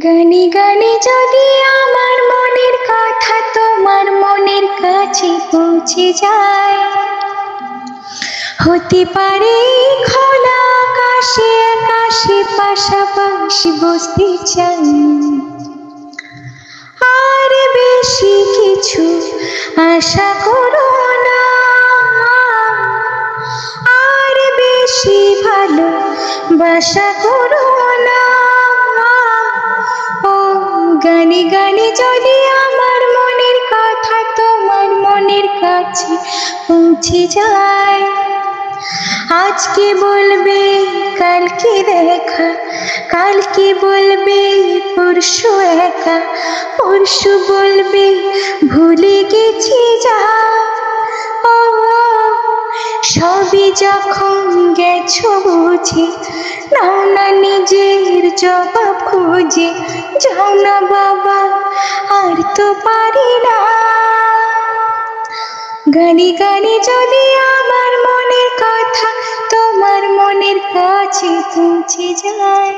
গানে গানে যদি আমার মনের কথা তোমার মনের কাছে পৌঁছে যায়, হতে পারে খোলা আকাশে আকাশে পাশাপাশি বসতে চাই। আর বেশি কিছু আশা করো না, আর বেশি ভালোবাসা করো না। ও গানে গানে যদি আমার মনের কথা তোমার মনের কাছে পৌঁছে যায়, আজকে বলবে কালকে দেখা, কালকে বলবে পরশু একা, পরশু বলবে ভুলে গেছি যা। ও সবই যখন গেছো বুঝে, নাও না নিজের জবাব খুঁজে, যাও না বাবা আর তো পারি না। গানে গানে যদি আমার মনের কথা তোমার মনের কাছে পৌঁছে যায়।